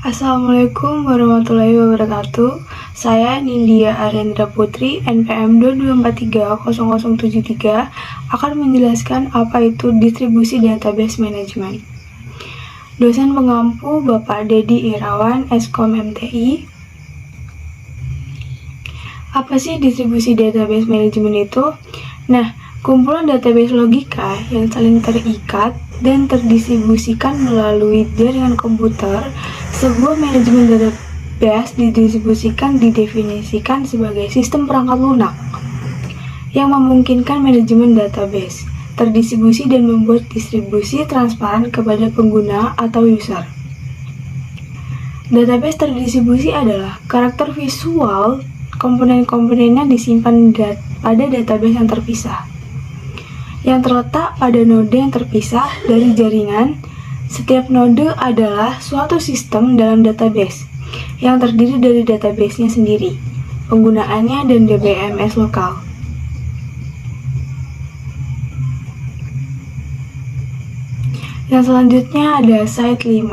Assalamualaikum warahmatullahi wabarakatuh. Saya Nindya Arendra Putri, NPM 22430073, akan menjelaskan apa itu distribusi database management. Dosen pengampu Bapak Dedi Irawan, Eskom MTI. Apa sih distribusi database management itu? Nah, kumpulan database logika yang saling terikat dan terdistribusikan melalui jaringan komputer. Sebuah manajemen database didefinisikan sebagai sistem perangkat lunak yang memungkinkan manajemen database terdistribusi dan membuat distribusi transparan kepada pengguna atau user. Database terdistribusi adalah karakter visual komponen-komponennya disimpan pada database yang terpisah, yang terletak pada node yang terpisah dari jaringan. Setiap node adalah suatu sistem dalam database yang terdiri dari database-nya sendiri, penggunaannya, dan DBMS lokal. Yang selanjutnya ada site 5.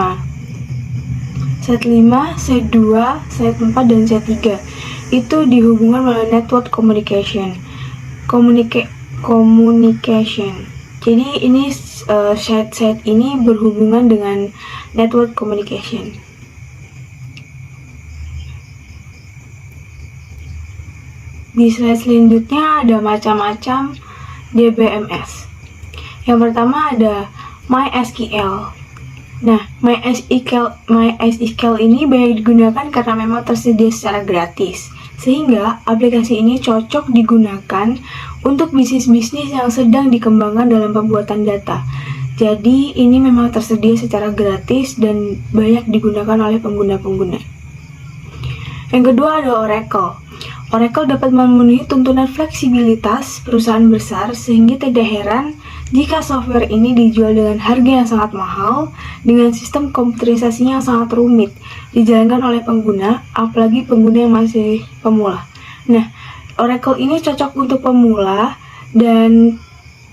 Site 5, site 2, site 4, dan site 3. Itu dihubungkan melalui network communication. Jadi ini site ini berhubungan dengan network communication. Di slide selanjutnya ada macam-macam DBMS. Yang pertama ada MySQL. Nah, MySQL ini banyak digunakan karena memang tersedia secara gratis, sehingga aplikasi ini cocok digunakan untuk bisnis-bisnis yang sedang dikembangkan dalam pembuatan data. Jadi, ini memang tersedia secara gratis dan banyak digunakan oleh pengguna-pengguna. Yang kedua ada Oracle. Oracle dapat memenuhi tuntunan fleksibilitas perusahaan besar, sehingga tidak heran jika software ini dijual dengan harga yang sangat mahal, dengan sistem komputerisasinya yang sangat rumit, dijalankan oleh pengguna, apalagi pengguna yang masih pemula. Nah, Oracle ini cocok untuk pemula,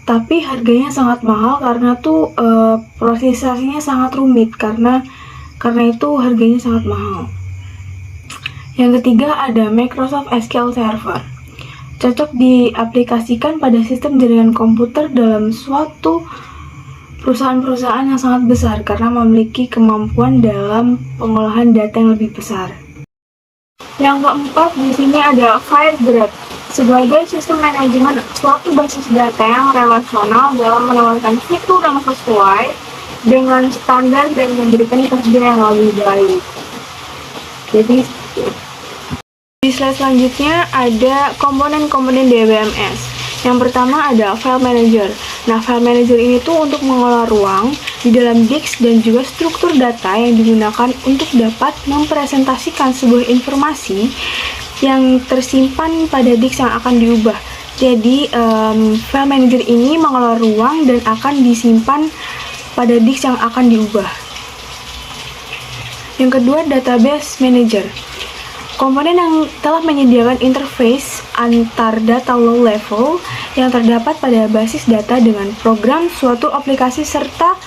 tapi harganya sangat mahal karena prosesasinya sangat rumit, karena itu harganya sangat mahal. Yang ketiga ada Microsoft SQL Server. Cocok diaplikasikan pada sistem jaringan komputer dalam suatu perusahaan-perusahaan yang sangat besar karena memiliki kemampuan dalam pengolahan data yang lebih besar. Yang keempat di sini ada Firebird sebagai sistem manajemen suatu basis data yang relasional dalam menawarkan fitur yang sesuai dengan standar dan memberikan kerja yang lebih baik. Jadi di slide selanjutnya ada komponen-komponen DBMS. Yang pertama ada File Manager. Nah, File Manager ini tuh untuk mengelola ruang di dalam disk dan juga struktur data yang digunakan untuk dapat mempresentasikan sebuah informasi yang tersimpan pada disk yang akan diubah. Jadi, File Manager ini mengelola ruang dan akan disimpan pada disk yang akan diubah. Yang kedua, Database Manager. Komponen yang telah menyediakan interface antar data low level yang terdapat pada basis data dengan program suatu aplikasi serta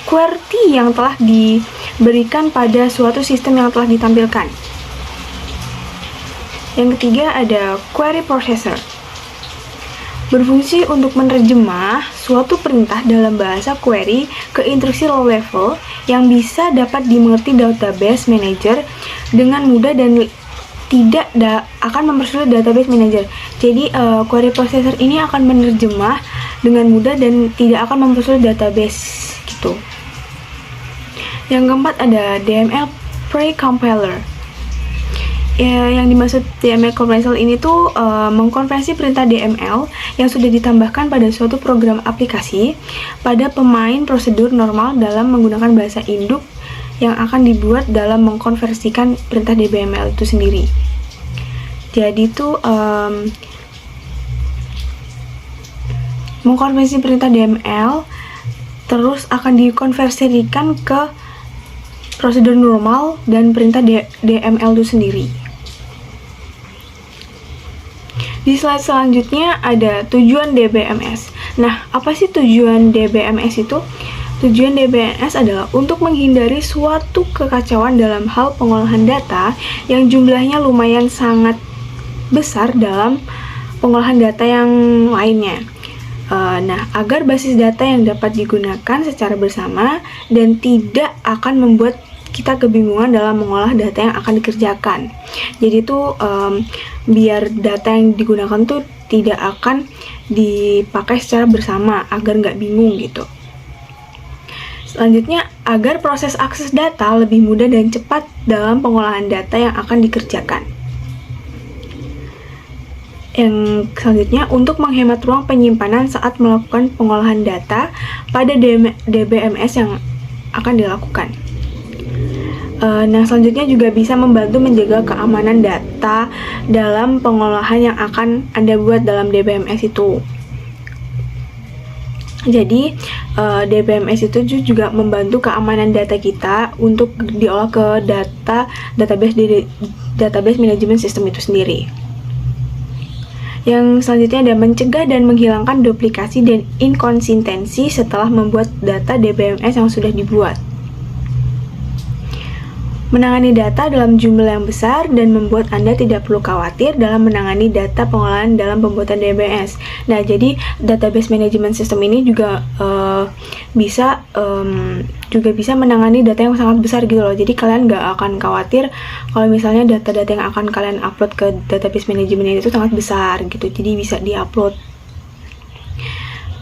QWERTY yang telah diberikan pada suatu sistem yang telah ditampilkan. Yang ketiga ada Query Processor. Berfungsi untuk menerjemah suatu perintah dalam bahasa query ke instruksi low level yang bisa dapat dimengerti database manager dengan mudah dan tidak akan mempersulit database manager. Jadi query processor ini akan menerjemah dengan mudah dan tidak akan mempersulit database gitu. Yang keempat ada DML Precompiler. Yang dimaksud DML Compiler ini tuh mengkonversi perintah DML yang sudah ditambahkan pada suatu program aplikasi pada pemain prosedur normal dalam menggunakan bahasa induk yang akan dibuat dalam mengkonversikan perintah DBML itu sendiri. Jadi itu mengkonversi perintah DML terus akan dikonversikan ke prosedur normal dan perintah DML itu sendiri. Di slide selanjutnya ada tujuan DBMS. Nah, apa sih tujuan DBMS itu? Tujuan DBMS adalah untuk menghindari suatu kekacauan dalam hal pengolahan data yang jumlahnya lumayan sangat besar dalam pengolahan data yang lainnya. Nah, agar basis data yang dapat digunakan secara bersama dan tidak akan membuat kita kebingungan dalam mengolah data yang akan dikerjakan. Jadi itu biar data yang digunakan tuh tidak akan dipakai secara bersama agar nggak bingung gitu. Selanjutnya, agar proses akses data lebih mudah dan cepat dalam pengolahan data yang akan dikerjakan. Yang selanjutnya, untuk menghemat ruang penyimpanan saat melakukan pengolahan data pada DBMS yang akan dilakukan. Nah, selanjutnya juga bisa membantu menjaga keamanan data dalam pengolahan yang akan Anda buat dalam DBMS itu. Jadi, DBMS itu juga membantu keamanan data kita untuk diolah ke database manajemen sistem itu sendiri. Yang selanjutnya ada mencegah dan menghilangkan duplikasi dan inkonsistensi setelah membuat data DBMS yang sudah dibuat. Menangani data dalam jumlah yang besar dan membuat Anda tidak perlu khawatir dalam menangani data pengolahan dalam pembuatan DBMS. Nah, jadi database management system ini juga bisa menangani data yang sangat besar gitu loh. Jadi kalian nggak akan khawatir kalau misalnya data-data yang akan kalian upload ke database management itu sangat besar gitu. Jadi bisa diupload.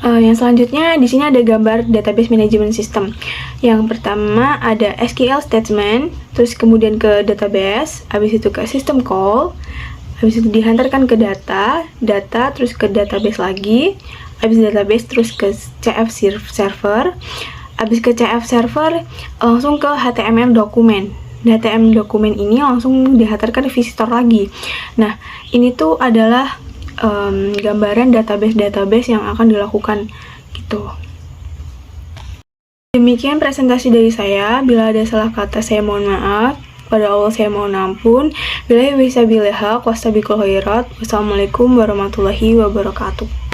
Yang selanjutnya di sini ada gambar database management system. Yang pertama ada SQL statement, terus kemudian ke database, habis itu ke system call, habis itu dihantarkan ke data, terus ke database lagi, habis database terus ke CF server, habis ke CF server langsung ke HTML dokumen. HTML dokumen ini langsung dihantarkan ke visitor lagi. Nah, ini tuh adalah gambaran database yang akan dilakukan gitu. Demikian presentasi dari saya. Bila ada salah kata saya mohon maaf. Pada Allah saya mohon ampun. Billahi wa billahi haq wastabiqul khairat. Wassalamualaikum warahmatullahi wabarakatuh.